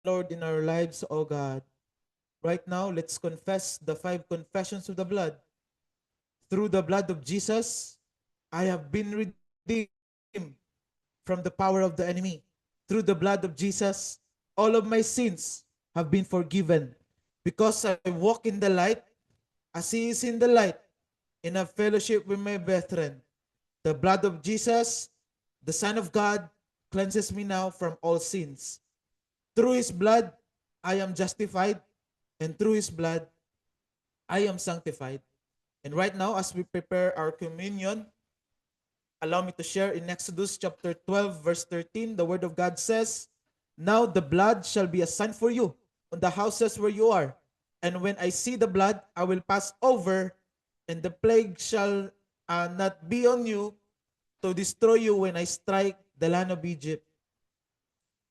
Lord, in our lives, O God. Right now, let's confess the 5 confessions of the blood. Through the blood of Jesus, I have been redeemed from the power of the enemy. Through the blood of Jesus, all of my sins have been forgiven. Because I walk in the light, as He is in the light, in a fellowship with my brethren. The blood of Jesus, the Son of God, cleanses me now from all sins. Through His blood, I am justified, and through His blood, I am sanctified. And right now, as we prepare our communion, allow me to share in Exodus chapter 12, verse 13. The word of God says, "Now the blood shall be a sign for you on the houses where you are. And when I see the blood, I will pass over, and the plague shall not be on you to destroy you when I strike the land of Egypt."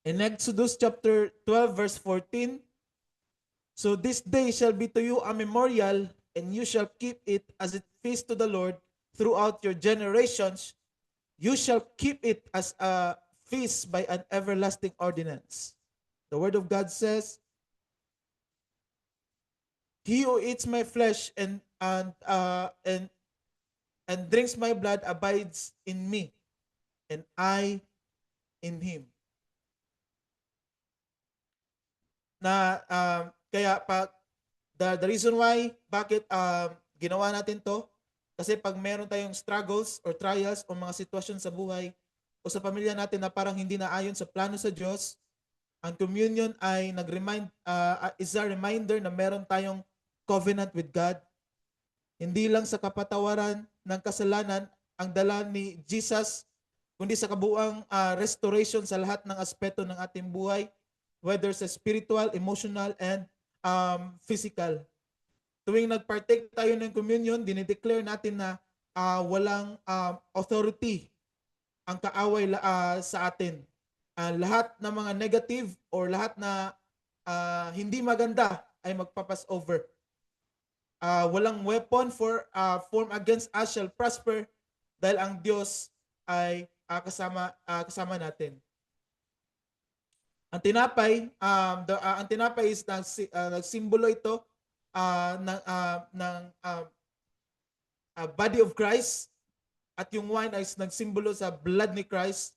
In Exodus chapter 12, verse 14, "So this day shall be to you a memorial, and you shall keep it as a feast to the Lord throughout your generations. You shall keep it as a feast by an everlasting ordinance." The word of God says, "He who eats my flesh and drinks my blood abides in me, and I in him." Na kaya pa the reason why bakit ginawa natin to, kasi pag meron tayong struggles or trials o mga sitwasyon sa buhay o sa pamilya natin na parang hindi na ayon sa plano sa Diyos, ang communion ay is a reminder na meron tayong covenant with God. Hindi lang sa kapatawaran ng kasalanan ang dala ni Jesus, kundi sa kabuang restoration sa lahat ng aspeto ng ating buhay, whether sa spiritual, emotional, and physical. Tuwing nagpartake tayo ng communion, dinideclare natin na walang authority ang kaaway sa atin. Lahat ng mga negative or lahat na hindi maganda ay magpapass over. Walang weapon form against us shall prosper dahil ang Diyos ay kasama natin. Ang tinapay is nagsimbolo ito ng body of Christ, at yung wine ay nagsimbolo sa blood ni Christ.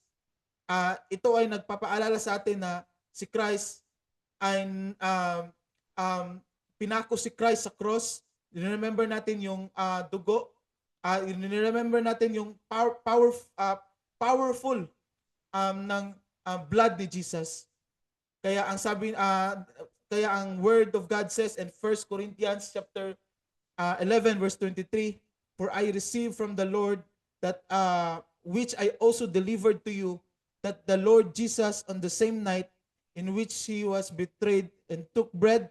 Ito ay nagpapaalala sa atin na si Christ ay pinako si Christ sa cross. Remember natin yung dugo. Remember natin yung powerful ng blood ni Jesus. Kaya ang word of God says in 1 Corinthians chapter 11 verse 23, "For I received from the Lord that which I also delivered to you, that the Lord Jesus on the same night in which he was betrayed and took bread."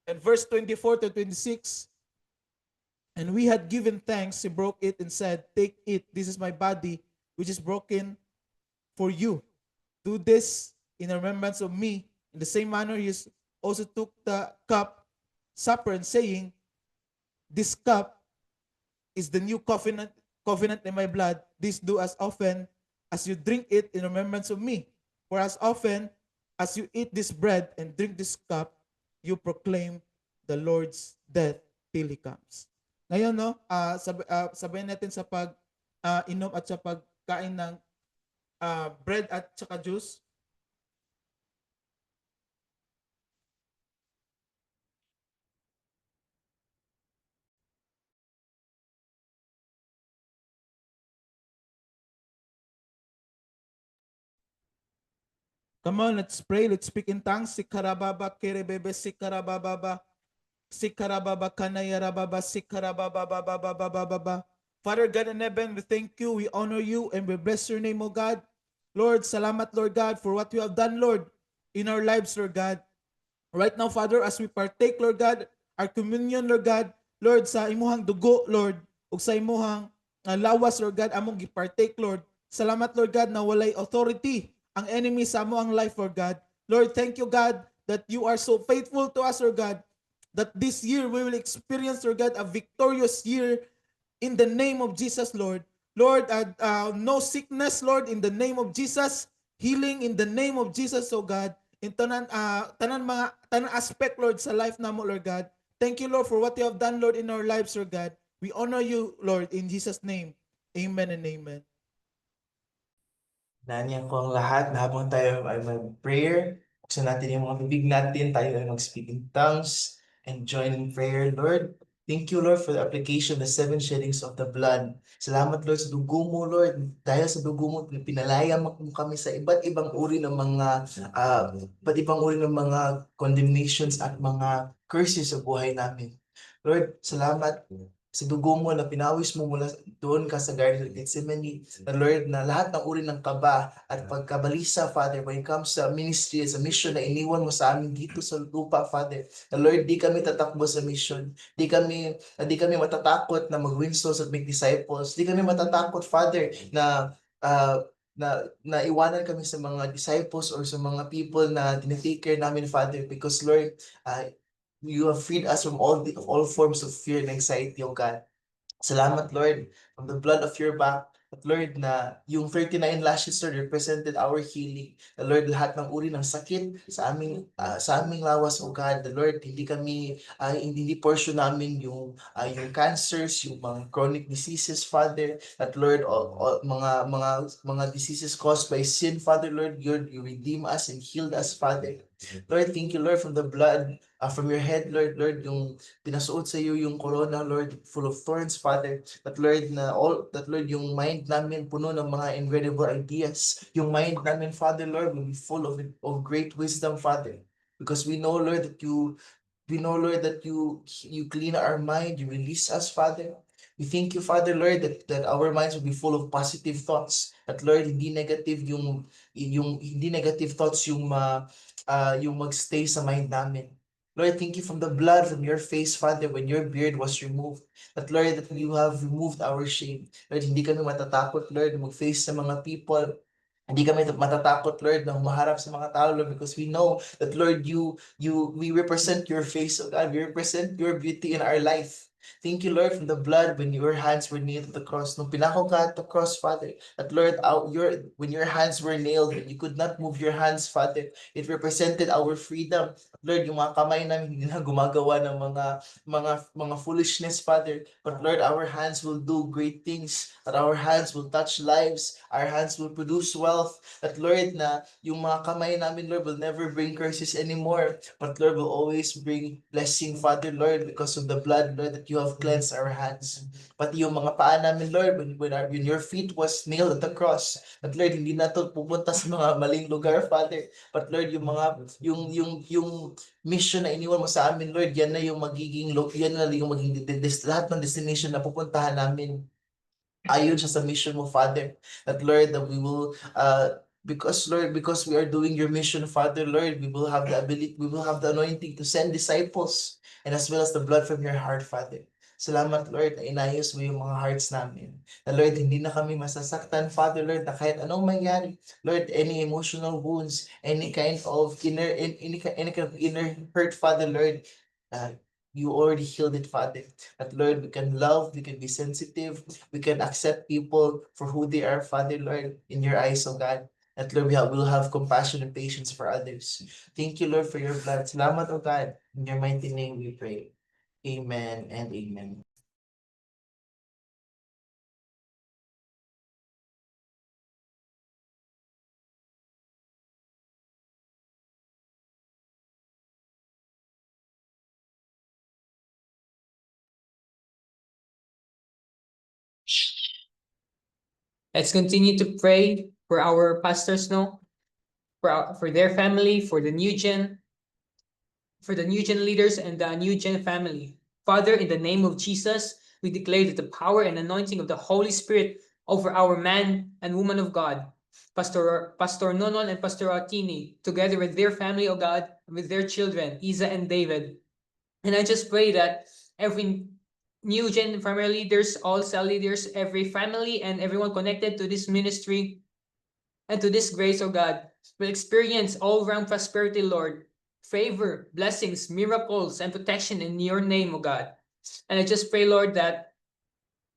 And verse 24 to 26, "And we had given thanks, he broke it and said, 'Take it, this is my body, which is broken for you. Do this in remembrance of me.' In the same manner, he also took the cup, supper, and saying, 'This cup is the new covenant in my blood. This do as often as you drink it in remembrance of me. For as often as you eat this bread and drink this cup, you proclaim the Lord's death till He comes." Ngayon, no, sabayin natin sa pag-inom at sa pagkain ng bread at saka juice. Come on, let's pray. Let's speak in tongues. Sikarababa kerebebe sikarababa. Sikarababa kanayarababa sikarababa. Father God in heaven, we thank you, we honor you, and we bless your name, O God. Lord, salamat, Lord God, for what you have done, Lord, in our lives, Lord God. Right now, Father, as we partake, Lord God, our communion, Lord God, Lord, sa imuhang dugo, Lord, ug sa imuhang lawas, Lord God, among gipartake, Lord. Salamat, Lord God, na walay authority ang enemy sa amo ang life, Lord God. Lord, thank you, God, that you are so faithful to us, Lord God, that this year we will experience, Lord God, a victorious year in the name of Jesus, Lord. Lord, no sickness, Lord, in the name of Jesus. Healing in the name of Jesus, oh God. in tanan aspect, Lord, sa life namo, Lord God. Thank you, Lord, for what you have done, Lord, in our lives, Lord God. We honor you, Lord, in Jesus' name. Amen and amen. Nanyan ko ang lahat na habang tayo ay mag-prayer, buksan natin yung mga bibig natin, tayo ay mag-speak in tongues and join in prayer, Lord. Thank you, Lord, for the application of the 7 sheddings of the blood. Salamat, Lord, sa dugo mo, Lord. Dahil sa dugo mo, pinalaya mo kami sa iba't ibang uri ng mga condemnations at mga curses sa buhay namin. Lord, salamat sa dugo mo na pinawis mo mula doon ka sa Garden of Gethsemane, na Lord, na lahat ng uri ng kaba at pagkabalisa, Father, when it comes sa ministry, sa mission na iniwan mo sa amin dito sa lupa, Father, na Lord, di kami tatakbo sa mission, di kami matatakot na mag-win souls at make disciples, di kami matatakot, Father, na iwanan kami sa mga disciples or sa mga people na tinitake care namin, Father, because Lord, you have freed us from all forms of fear and anxiety, O God. Salamat, Lord, from the blood of your back. At Lord, na yung 39 lashes, Lord, represented our healing. The Lord, lahat ng uri ng sakit sa aming lawas, O God. The Lord, hindi portion namin yung cancers, yung mga chronic diseases, Father. At Lord, all mga diseases caused by sin, Father, Lord, you redeem us and healed us, Father. Lord, thank you, Lord, from the blood, from your head, Lord, yung pinasuot sa iyo yung corona, Lord, full of thorns, Father. That Lord, yung mind namin puno ng mga incredible ideas. Yung mind namin, Father, Lord, will be full of great wisdom, Father. Because we know, Lord, that you clean our mind, you release us, Father. We thank you, Father, Lord, that our minds will be full of positive thoughts. That Lord, hindi negative thoughts yung magstay sa mind namin. Lord, thank you from the blood from your face, Father, when your beard was removed. That Lord, that you have removed our shame. Lord, hindi kami matatakot, Lord, mag-face sa mga people. Hindi kami matatakot, Lord, na humaharap sa mga tao, Lord, because we know that, Lord, we represent your face, oh God. We represent your beauty in our life. Thank you, Lord, from the blood when your hands were nailed at the cross. Nung pinako ka at the cross, Father, that, Lord, when your hands were nailed, when you could not move your hands, Father, it represented our freedom. Lord, yung mga kamay namin hindi na gumagawa ng mga foolishness, Father. But Lord, our hands will do great things. That our hands will touch lives. Our hands will produce wealth. That Lord, na yung mga kamay namin, Lord, will never bring curses anymore. But Lord, will always bring blessing, Father, Lord, because of the blood, Lord, that you have cleansed our hands. Pati yung mga paa namin, Lord, when your feet was nailed at the cross, that Lord, hindi na to pupunta sa mga maling lugar, Father. But Lord, yung mission na iniwan mo sa amin, Lord, yan na yung lahat ng destination na pupuntahan namin. Ayon siya sa mission mo, Father. That Lord, that we will because we are doing your mission, Father, Lord, we will have the anointing to send disciples, and as well as the blood from your heart, Father. Salamat, Lord, na inayos mo yung mga hearts namin. Na Lord, hindi na kami masasaktan, Father, Lord, na kahit anong mangyari, Lord, any emotional wounds, any kind of inner hurt, Father, Lord, you already healed it, Father. That Lord, we can love, we can be sensitive, we can accept people for who they are, Father, Lord, in your eyes, oh God. That Lord, we'll have compassion and patience for others. Thank you, Lord, for your blood. Salamat, oh God. In your mighty name we pray. Amen and amen. Let's continue to pray for our pastors, no? For their family, for the new gen leaders and the new gen family. Father, in the name of Jesus, we declare that the power and anointing of the Holy Spirit over our man and woman of God, Pastor Nonon and Pastor Artini, together with their family, of God, with their children, Isa and David. And I just pray that every new gen family leaders, all cell leaders, every family and everyone connected to this ministry and to this grace, of God, will experience all-round prosperity, Lord, favor, blessings, miracles, and protection in your name, O God. And I just pray, Lord, that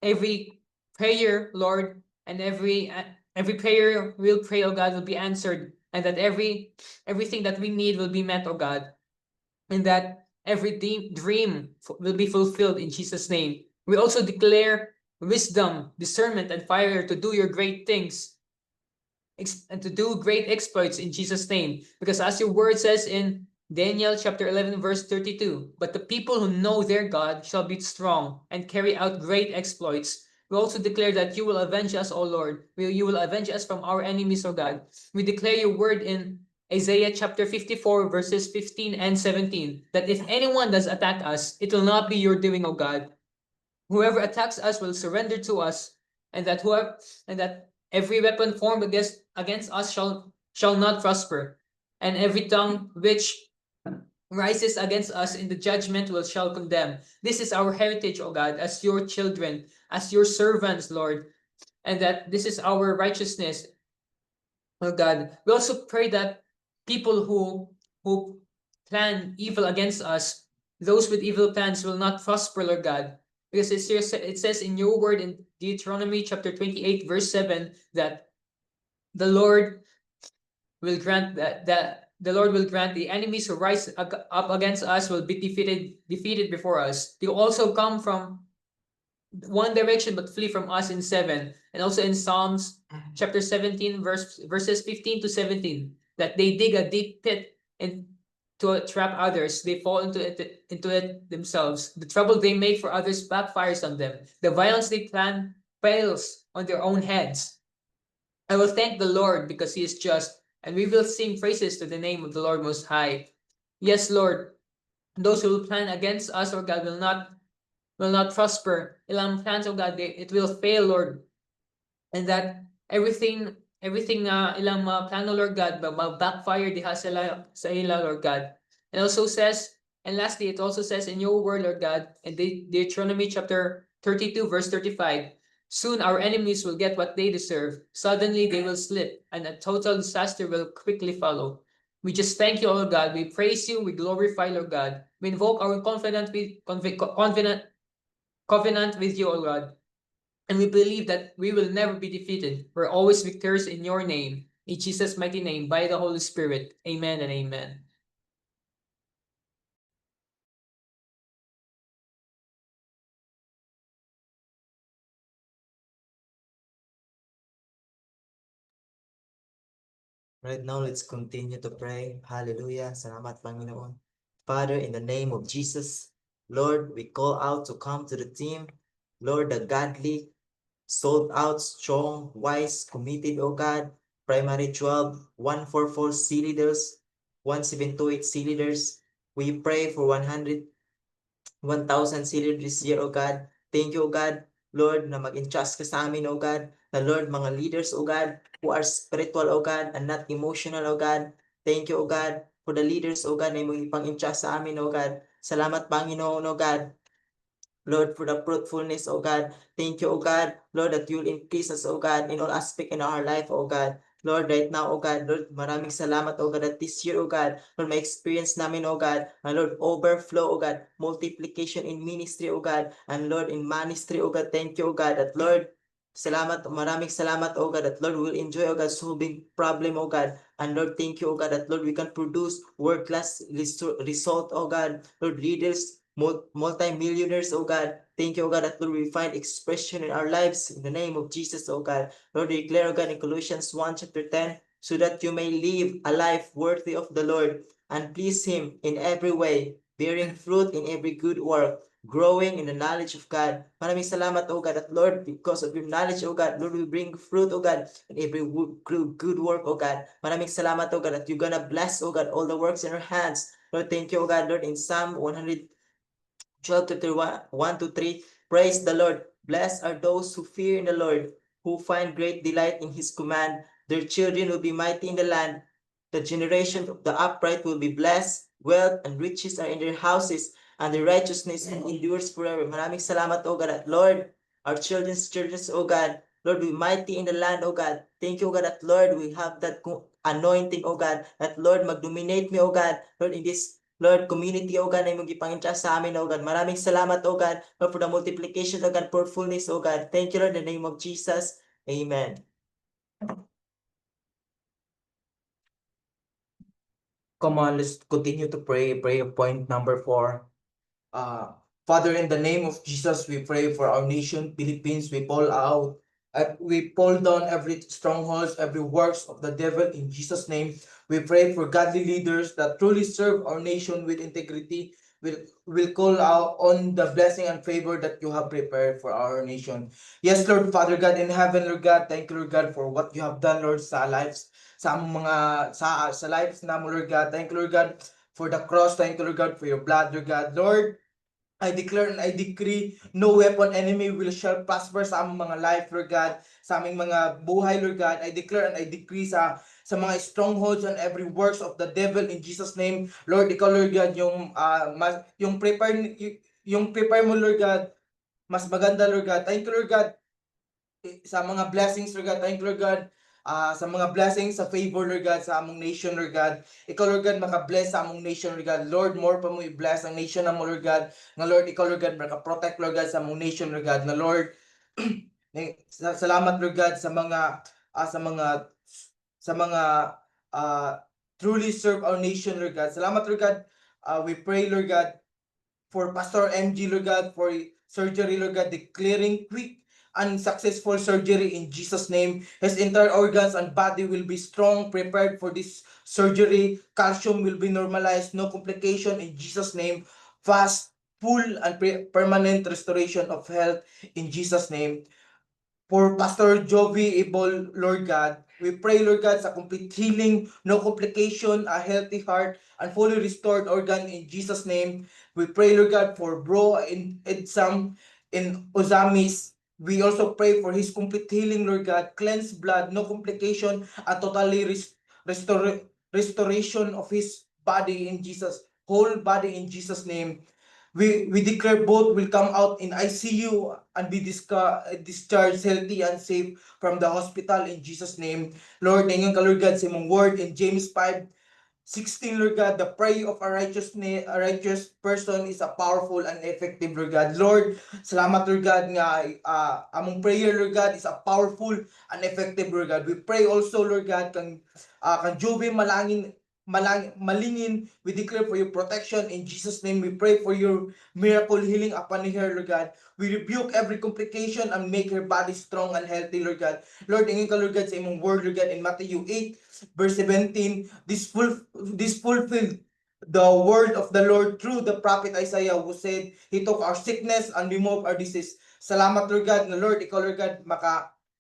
every prayer, Lord, and every prayer we'll pray, O God, will be answered and that everything that we need will be met, O God, and that every dream will be fulfilled in Jesus' name. We also declare wisdom, discernment, and fire to do your great things and to do great exploits in Jesus' name. Because as your word says in Daniel chapter 11, verse 32, but the people who know their God shall be strong and carry out great exploits. We also declare that you will avenge us, O Lord. You will avenge us from our enemies, O God. We declare your word in Isaiah chapter 54, verses 15 and 17, that if anyone does attack us, it will not be your doing, O God. Whoever attacks us will surrender to us, and that every weapon formed against us shall not prosper, and every tongue which rises against us in the judgment will shall condemn. This is our heritage, O God, as your children, as your servants, Lord, and that this is our righteousness, O God. We also pray that people who plan evil against us, those with evil plans will not prosper, Lord God. Because it says in your word in Deuteronomy chapter 28, verse 7, that the Lord will grant that the Lord will grant the enemies who rise up against us will be defeated before us. They will also come from one direction but flee from us in seven. And also in Psalms chapter 17, verses 15 to 17, that they dig a deep pit and to trap others, they fall into it themselves. The trouble they make for others backfires on them. The violence they plan fails on their own heads. I will thank the Lord because he is just, and we will sing praises to the name of the Lord Most High. Yes, Lord, those who will plan against us, or God, will not prosper. Ilang plans, oh God, it will fail, Lord. And that everything ilang mga plano, Lord God, backfire diha sa ila, Lord God. And also says, and lastly, it also says in your word, Lord God, in Deuteronomy chapter 32, verse 35, soon our enemies will get what they deserve. Suddenly they will slip, and a total disaster will quickly follow. We just thank you, Lord God. We praise you. We glorify, Lord God. We invoke our confident covenant with you, O God. And we believe that we will never be defeated. We're always victorious in your name. In Jesus' mighty name, by the Holy Spirit. Amen and amen. Right now, let's continue to pray. Hallelujah. Salamat, Panginoon. Father, in the name of Jesus, Lord, we call out to come to the team. Lord, the godly, sold out, strong, wise, committed, oh God. Primary 12, 144 C leaders, 1728 C leaders. We pray for 1,000 C leaders this year, oh God. Thank you, oh God. Lord, na mag-entrust ka sa amin, oh God. Na Lord, mga leaders, oh God, who are spiritual, oh God, and not emotional, oh God. Thank you, oh God, for the leaders, oh God, na mo ipang-entrust sa amin, oh God. Salamat, Panginoon, oh God. Lord, for the fruitfulness, oh God. Thank you, oh God. Lord, that you'll increase us, oh God, in all aspect in our life, oh God. Lord, right now, oh God, Lord, maraming salamat, oh God, that this year, oh God, Lord, may experience namin, oh God, and Lord, overflow, oh God, multiplication in ministry, oh God, and Lord, in ministry, oh God, thank you, oh God, that Lord, salamat, maraming salamat, oh God, that Lord, will enjoy, oh God, solving problem, oh God, and Lord, thank you, oh God, that Lord, we can produce world-class result, oh God, Lord, leaders, multi-millionaires, oh God. Thank you, oh God, that Lord, we find expression in our lives in the name of Jesus, oh God. Lord, we declare, oh God, in Colossians 1, chapter 10, so that you may live a life worthy of the Lord and please Him in every way, bearing fruit in every good work, growing in the knowledge of God. Maraming salamat, oh God, that Lord, because of your knowledge, oh God, Lord, we bring fruit, oh God, in every good work, oh God. Maraming salamat, oh God, that you're gonna bless, oh God, all the works in our hands. Lord, thank you, oh God, Lord, in Psalm 12 to 1 to 3. Praise the Lord. Blessed are those who fear in the Lord, who find great delight in his command. Their children will be mighty in the land. The generation of the upright will be blessed. Wealth and riches are in their houses, and their righteousness endures forever. Maraming salamat, O God, at Lord, our children's churches, O God. Lord, we mighty in the land, O God. Thank you, O God, that Lord, we have that anointing, O God, that Lord, mag-dominate me, O God, Lord, in this Lord, community, O God, na imong gipang-entrust sa amin, O God. Maraming salamat, O God, Lord, for the multiplication, O God, fruitfulness, O God. Thank you, Lord, in the name of Jesus. Amen. Come on, let's continue to pray. Prayer point number 4. Father, in the name of Jesus, we pray for our nation, Philippines. We pull down every strongholds, every works of the devil in Jesus' name. We pray for godly leaders that truly serve our nation with integrity. Will call out on the blessing and favor that you have prepared for our nation. Yes, Lord, Father God in heaven, Lord God, thank you, Lord God, for what you have done, Lord, sa lives, sa among mga sa lives na Lord God. Thank you, Lord God, for the cross. Thank you, Lord God, for your blood, Lord God. Lord, I declare and I decree, no weapon enemy will shall prosper sa aming mga life, Lord God, sa aming mga buhay, Lord God. I declare and I decree sa mga strongholds and every works of the devil in Jesus' name. Lord, ikaw, Lord God, yung prepare mo, Lord God, mas maganda, Lord God. Thank you, Lord God, sa mga blessings, Lord God. Thank you, Lord God, sa mga blessings, sa favor, Lord God, sa among nation, Lord God. Ikaw, Lord God, maka-bless sa among nation, Lord God. Lord, more pa mo i-bless ang nation na mo, Lord God. Nga, Lord, ikaw, Lord God, maka-protect, Lord God, sa among nation, Lord God. Na, Lord, salamat, Lord God, sa mga truly serve our nation, Lord God. Salamat, Lord God. We pray, Lord God, for Pastor MG, Lord God, for surgery, Lord God, declaring quick and successful surgery in Jesus' name. His entire organs and body will be strong, prepared for this surgery. Calcium will be normalized, no complication in Jesus' name. Fast, full, and permanent restoration of health in Jesus' name. For Pastor Jovi Ibol, Lord God, we pray, Lord God, sa complete healing, no complication, a healthy heart, and fully restored organ in Jesus' name. We pray, Lord God, for Bro in Edsam in Ozamis. We also pray for his complete healing, Lord God, cleansed blood, no complication, and totally restoration of his body in Jesus, whole body in Jesus' name. We declare both will come out in ICU and be discharged healthy and safe from the hospital in Jesus' name. Lord, ngayon ka, Lord God, sa imong word in James 5:16, Lord God, the prayer of a righteous person is a powerful and effective, Lord God. Lord, salamat, Lord God, nga among prayer, Lord God, is a powerful and effective, Lord God. We pray also, Lord God, kang Jovi malingin, we declare for your protection in Jesus' name. We pray for your miracle healing upon her, Lord God. We rebuke every complication and make her body strong and healthy, Lord God. Lord, ingin ka, Lord God, sa imong word, Lord God, in Matthew 8:17, this fulfilled the word of the Lord through the prophet Isaiah, who said, He took our sickness and removed our disease. Salamat, Lord God, na Lord, ikaw, Lord God,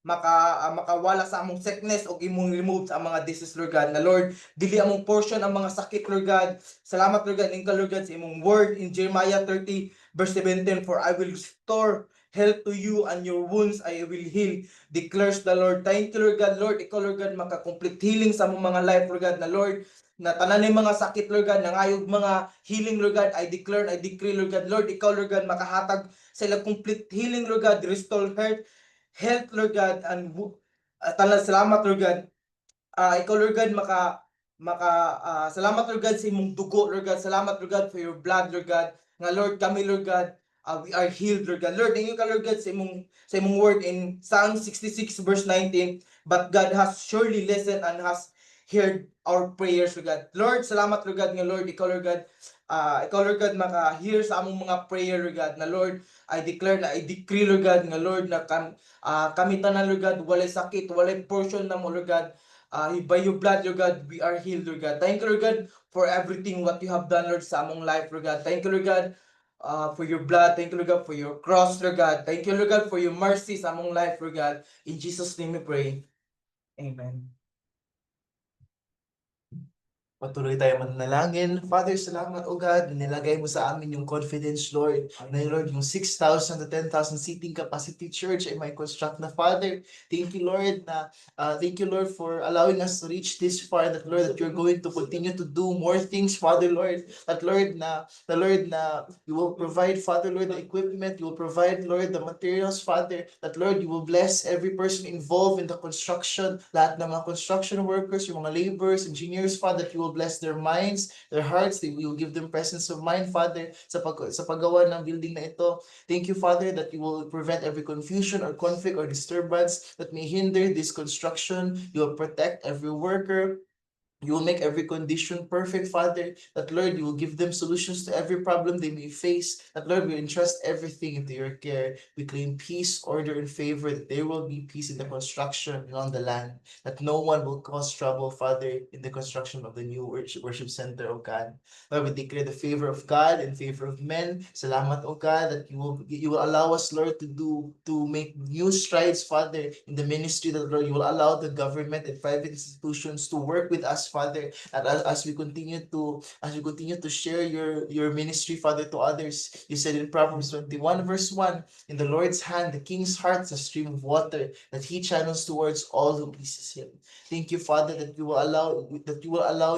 makawala sa among sickness o imong remove sa mga disease, Lord God. Na Lord, dili among portion ang mga sakit, Lord God. Salamat, Lord God, ingka, Lord God, sa imong word in Jeremiah 30:17, for I will restore health to you and your wounds I will heal, declares the Lord. Thank you, Lord God. Lord, ikaw, Lord God, maka-complete healing sa among mga life, Lord God. Na Lord, na tanan ng mga sakit, Lord God, nangayog mga healing, Lord God, I declare and I decree, Lord God. Lord, ikaw, Lord God, makahatag sa ilang complete healing, Lord God, restore health, Lord God, and salamat, Lord God. Ikaw, Lord God, salamat, Lord God, sa imong dugo, Lord God. Salamat, Lord God, for your blood, Lord God. Nga, Lord, kami, Lord God, we are healed, Lord God. Lord, thank you ka, Lord God, sa imong word in Psalm 66:19. But God has surely listened and has heard our prayers, Lord God. Lord, salamat, Lord God, nga, Lord, ikaw, Lord God, maka-hear sa among mga prayer, Lord God, na Lord, I declare na I decree, Lord God, nga Lord, na kami tanan, Lord God, walay sakit, walay portion na mo, Lord God. By your blood, Lord God, we are healed, Lord God. Thank you, Lord God, for everything what you have done, Lord, sa among life, Lord God. Thank you, Lord God, for your blood. Thank you, Lord God, for your cross, Lord God. Thank you, Lord God, for your mercy sa among life, Lord God. In Jesus' name we pray. Amen. Patuloy tayo mananalangin. Father, salamat, O God, na nilagay mo sa amin yung confidence, Lord, na Lord, yung 6,000 to 10,000 seating capacity church ay may construct na, Father. Thank you, Lord, for allowing us to reach this far, that, Lord, that you're going to continue to do more things, Father, Lord, that, Lord, na you will provide, Father, Lord, the equipment, you will provide, Lord, the materials, Father, that, Lord, you will bless every person involved in the construction, lahat ng mga construction workers, yung mga laborers, engineers, Father, that you will bless their minds, their hearts, that you will give them presence of mind, Father, sa paggawa ng building na ito. Thank you, Father, that you will prevent every confusion or conflict or disturbance that may hinder this construction. You will protect every worker, You will make every condition perfect, Father. That, Lord, you will give them solutions to every problem they may face. That, Lord, we entrust everything into your care. We claim peace, order, and favor, that there will be peace in the construction and on the land. That no one will cause trouble, Father, in the construction of the new worship center, O God. Lord, we declare the favor of God in favor of men. Salamat, O God, that you will allow us, Lord, to make new strides, Father, in the ministry. That, Lord, you will allow the government and private institutions to work with us, Father, and as we continue to share your ministry, Father, to others. You said in Proverbs 21, verse 1, in the Lord's hand, the king's heart is a stream of water that he channels towards all who pleases him. Thank you, Father, that you will allow,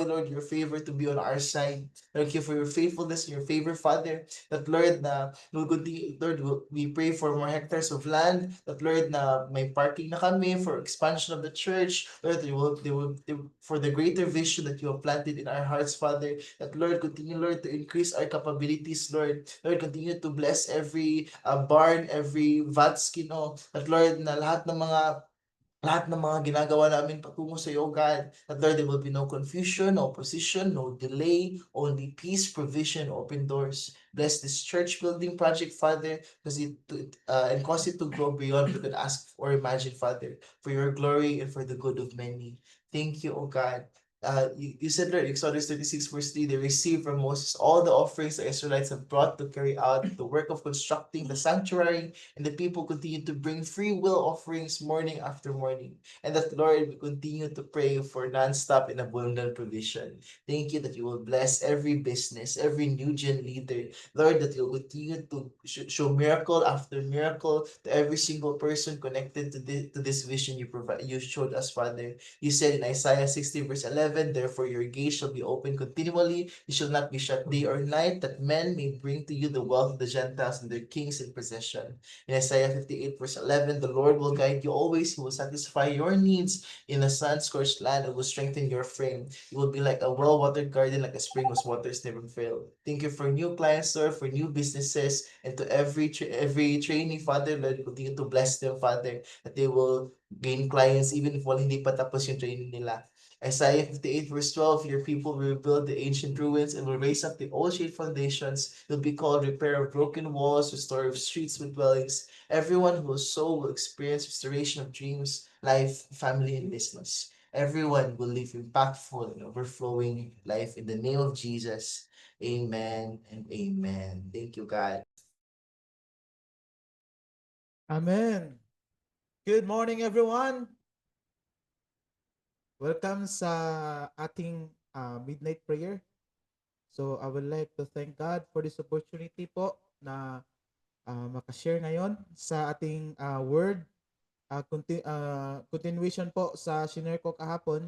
Lord, your favor to be on our side. Thank you for your faithfulness and your favor, Father. That, Lord, na we'll continue, Lord, we pray for more hectares of land. That, Lord, na may parking na kami for expansion of the church. Lord, for the greater vision that you have planted in our hearts, Father. That, Lord, continue, Lord, to increase our capabilities, Lord. Lord, continue to bless every barn, every Vatskino. That, Lord, na lahat ng mga ginagawa namin patungo sa iyo, God, that, Lord, there will be no confusion, no opposition, no delay, only peace, provision, open doors. Bless this church building project, Father, and cause it to grow beyond what we could ask or imagine, Father, for your glory and for the good of many. Thank you, O God. You said, Lord, Exodus 36, verse 3, they received from Moses all the offerings the Israelites have brought to carry out the work of constructing the sanctuary, and the people continue to bring free will offerings morning after morning. And that, Lord, we continue to pray for non-stop and abundant provision. Thank you that you will bless every business, every new gen leader. Lord, that you'll continue to show miracle after miracle to every single person connected to this vision you showed us, Father. You said in Isaiah 60, verse 11, therefore your gates shall be open continually, you shall not be shut day or night, that men may bring to you the wealth of the Gentiles and their kings in possession. In Isaiah 58, verse 11, the Lord will guide you always, he will satisfy your needs in a sun-scorched land, and will strengthen your frame. You will be like a well-watered garden, like a spring whose waters never fail. Thank you for new clients, Lord, for new businesses, and to every trainee, Father, Lord, continue to bless them, Father, that they will gain clients even if hindi pa tapos yung training nila. Isaiah 58 verse 12, your people will rebuild the ancient ruins and will raise up the old shade foundations. It will be called repair of broken walls, restore of streets with dwellings. Everyone who will sow will experience restoration of dreams, life, family, and business. Everyone will live impactful and overflowing life in the name of Jesus. Amen and amen. Thank you, God. Amen. Good morning, everyone. Welcome sa ating midnight prayer. So I would like to thank God for this opportunity po na makashare ngayon sa ating word. Continuation po sa shinare ko kahapon.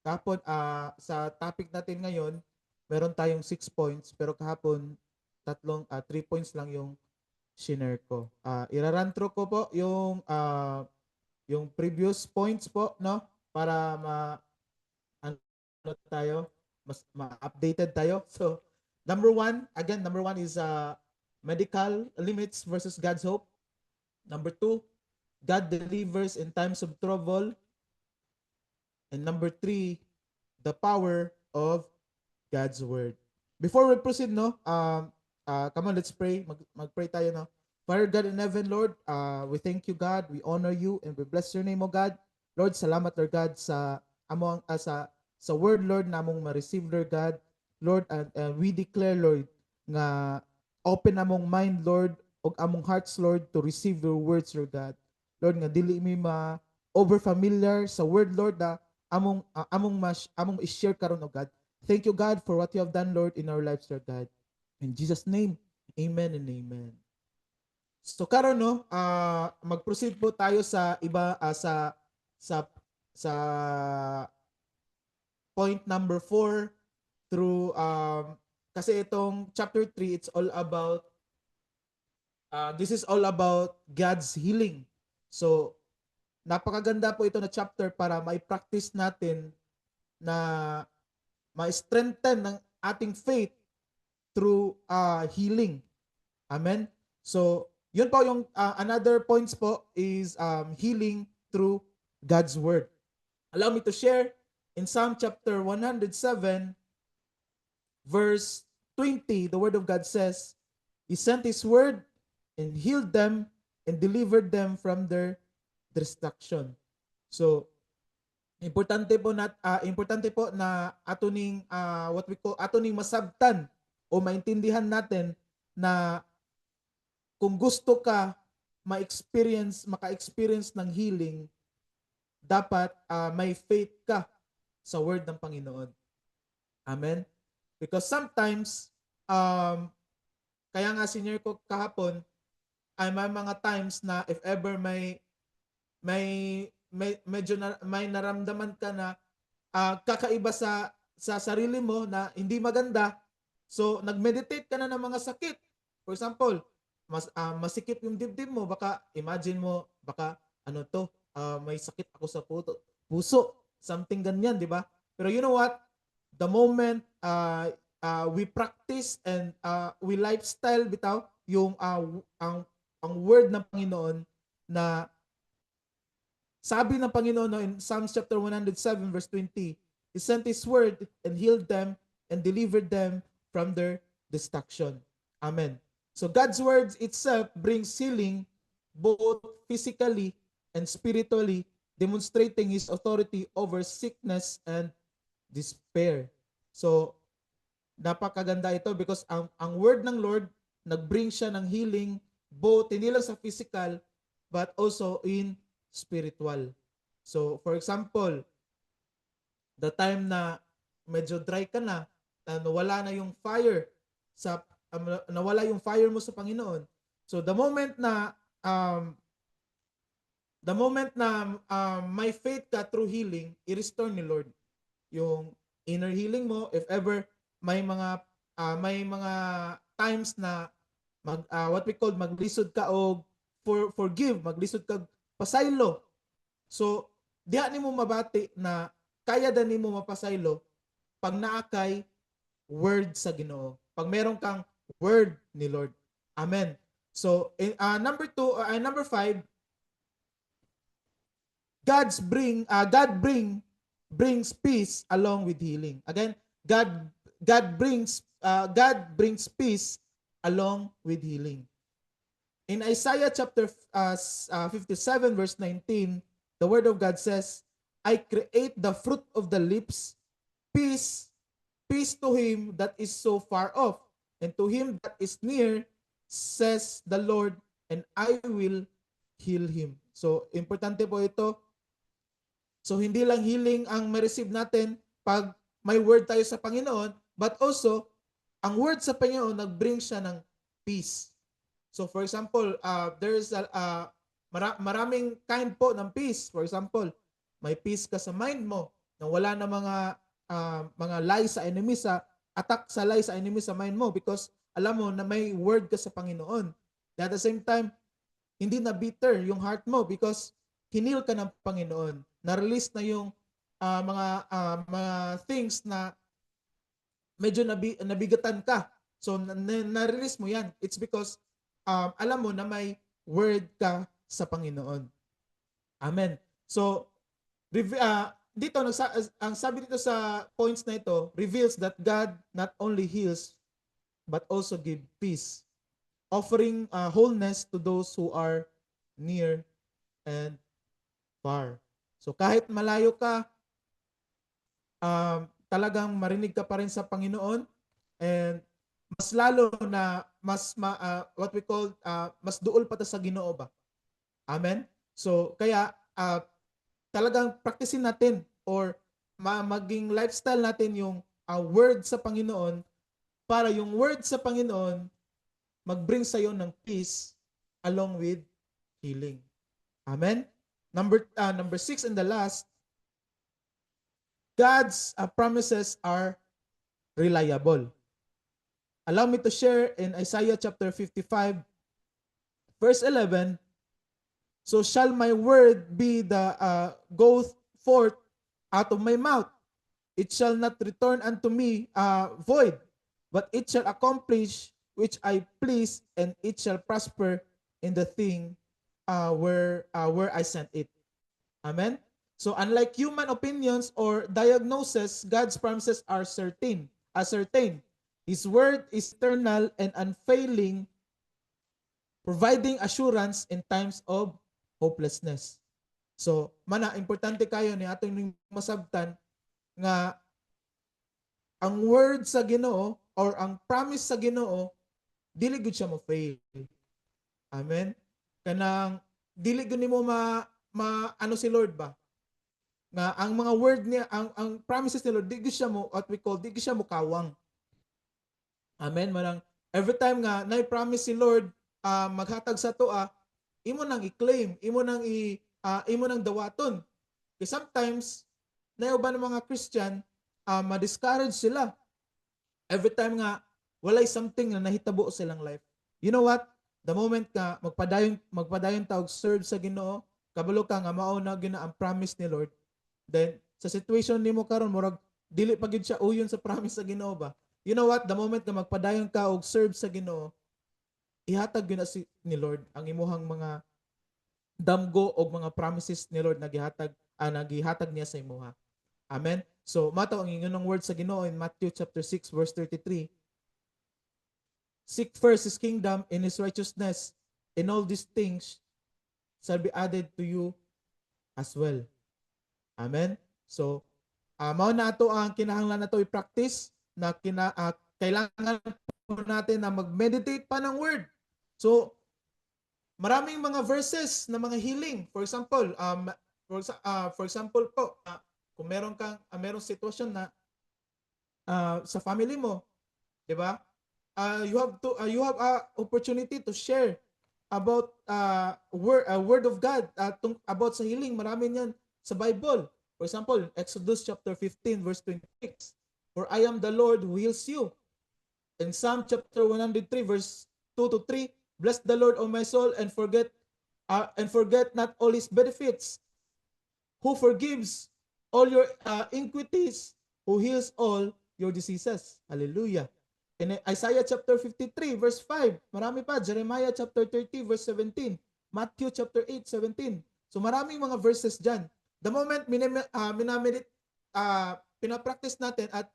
Kahapon sa topic natin ngayon, meron tayong 6 points pero kahapon 3 points lang yung shinare ko. Iraran through ko po yung previous points po, no, para ano tayo, mas ma-updated tayo. So number one is medical limits versus God's hope. Number 2, God delivers in times of trouble. And number 3, the power of God's word. Before we proceed, no, come on, let's pray. Mag-pray tayo, no. Father God in heaven, Lord, we thank you, God. We honor you and we bless your name, O God. Lord, salamat, Lord God, sa word, Lord, na among ma-receive, Lord God. Lord, and we declare, Lord, nga open among mind, Lord, og among hearts, Lord, to receive your words, Lord God. Lord, nga dili mi over familiar sa word, Lord, na among i-share karon, O God. Thank you, God, for what you have done, Lord, in our lives, Lord God. In Jesus' name, amen and amen. So karon, no, mag-proceed po tayo sa iba sa point number 4 through kasi itong chapter 3, it's all about this is all about God's healing. So napakaganda po ito na chapter para mai-practice natin na ma-strengthen ng ating faith through healing. Amen. So yun po yung another points po is healing through God's word. Allow me to share In Psalm chapter 107, verse 20, the word of God says, He sent His word and healed them and delivered them from their destruction. So, importante po na atuning what we call atuning masabtan o maintindihan natin na kung gusto ka maka-experience ng healing, dapat may faith ka sa word ng Panginoon. Amen? Because sometimes, kaya nga senior ko kahapon, ay may mga times na if ever may naramdaman ka na kakaiba sa sarili mo na hindi maganda, so nag-meditate ka na ng mga sakit. For example, masikip yung dibdib mo, baka imagine mo, baka ano to, may sakit ako sa puso, something ganyan, di ba? Pero you know what? The moment we practice and we lifestyle bitaw yung ang word ng Panginoon na sabi ng Panginoon in Psalms chapter 107 verse 20, He sent His word and healed them and delivered them from their destruction. Amen. So God's word itself brings healing both physically and spiritually, demonstrating His authority over sickness and despair. So napakaganda ito because ang word ng Lord nag-bring siya ng healing both hindi lang sa physical but also in spiritual. So for example, the time na medyo dry ka na, nawala na yung fire nawala yung fire mo sa Panginoon. So the moment na may faith ka through healing, i-restore ni Lord yung inner healing mo. If ever may mga times na what we call maglisod ka o forgive, maglisod ka pasaylo. So diha nimo mabati na kaya dan nimo mapasaylo pag naakay word sa Ginoo. Pag meron kang word ni Lord. Amen. So number 5, God brings peace along with healing. Again, God brings peace along with healing. In Isaiah chapter 57 verse 19, the word of God says, I create the fruit of the lips, peace to him that is so far off, and to him that is near, says the Lord, and I will heal him. So, importante po ito. So, hindi lang healing ang ma-receive natin pag may word tayo sa Panginoon, but also, ang word sa Panginoon, nag-bring siya ng peace. So, for example, there's maraming kind po ng peace. For example, may peace ka sa mind mo, na wala na mga lies sa enemy attack sa lies sa enemy sa mind mo because alam mo na may word ka sa Panginoon. At the same time, hindi na bitter yung heart mo because hinil ka ng Panginoon. Na-release na yung mga things na medyo nabigatan ka. So na-release mo yan. It's because alam mo na may word ka sa Panginoon. Amen. So dito ang sabi dito sa points na ito reveals that God not only heals but also give peace, offering wholeness to those who are near and far. So kahit malayo ka, talagang marinig ka pa rin sa Panginoon, and mas lalo na what we call mas duol pa ta sa Ginoo ba. Amen. So kaya talagang practicein natin or maging lifestyle natin yung word sa Panginoon para yung word sa Panginoon mag-bring sa iyo ng peace along with healing. Amen. Number 6 and the last, God's promises are reliable. Allow me to share in Isaiah chapter 55 verse 11, so shall my word be go forth out of my mouth. It shall not return unto me void, but it shall accomplish which I please, and it shall prosper in the thing where I sent it. Amen. So unlike human opinions or diagnosis, God's promises are certain. His word is eternal and unfailing, providing assurance in times of hopelessness. So, mana importante kayo ni atong ning masabtan nga ang word sa Ginoo or ang promise sa Ginoo dili gud siya mo fail. Amen. Kanang dili gud nimo ano si Lord ba? Nga ang mga word niya, ang promises ni Lord, di gud siya mo what we call, di gud siya mo kawang. Amen. Manang every time nga na-promise si Lord maghatag sa toa, imo nang i-claim, imo nang dawaton. Kasi sometimes na uban ng mga Christian ma-discourage sila. Every time nga walay something na nahitabo silang life. You know what? The moment ka magpadayon tawag serve sa Ginoo, kabalo ka nga mao na gina ang promise ni Lord. Then sa situation nimo karon murag dili pa gid siya uyon sa promise sa Ginoo ba? You know what? The moment nga magpadayon ka og serve sa Ginoo, ihatag gyud ni Lord ang imuhang mga damgo og mga promises ni Lord nagihatag niya sa imuha. Amen. So mataw ang ingon ng word sa Ginoo in Matthew chapter 6 verse 33. Seek first his kingdom and his righteousness, and all these things shall be added to you as well. Amen. So mao na ato ang kinahanglan nato i-practice na kailangan po natin na mag-meditate pa ng word. So maraming mga verses na mga healing. For example, po, kung merong sitwasyon na sa family mo, 'di ba? You have a opportunity to share about word of God about sa healing. Marami niyan sa Bible. For example, Exodus chapter 15 verse 26. For I am the Lord who heals you. In Psalm chapter 103 verse 2 to 3, bless the Lord, O my soul, and forget not all his benefits, who forgives all your iniquities, who heals all your diseases. Hallelujah. In Isaiah chapter 53 verse 5, marami pa, Jeremiah chapter 30 verse 17, Matthew chapter 8 17. So maraming mga verses diyan. The moment pinapractice natin at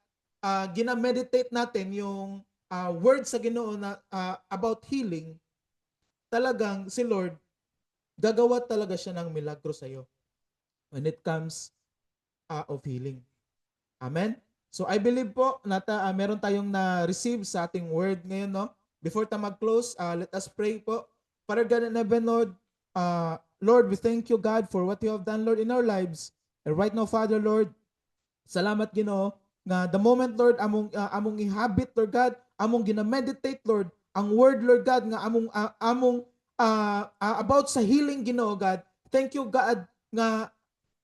ginameditate natin yung word sa Ginoo na about healing, talagang si Lord gagawa talaga siya ng milagro sa iyo when it comes of healing. Amen. So I believe po na meron tayong na-receive sa ating word ngayon, no? Before mag-close, let us pray po. Father God in heaven, Lord, Lord, we thank you, God, for what you have done, Lord, in our lives. And right now, Father, Lord, salamat Ginoo nga the moment, Lord, among ihabit, Lord God, among ginameditate, Lord, ang word, Lord God, nga among about sa healing, Ginoo, God. Thank you, God, nga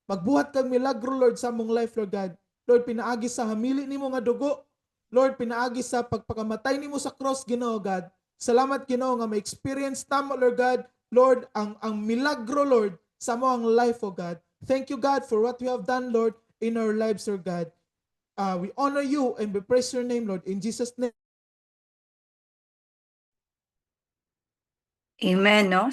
magbuhat kang milagro, Lord, sa among life, Lord God. Lord, pinaagi sa hamili nimo nga dugo. Lord, pinaagi sa pagpakamatay nimo sa cross, Ginoo, God. Salamat, Ginoo, nga may experience tamo, Lord God. Lord, ang milagro, Lord, sa mo ang life, O God. Thank you, God, for what you have done, Lord, in our lives, Lord God. We honor you and we praise your name, Lord. In Jesus' name. Amen, no?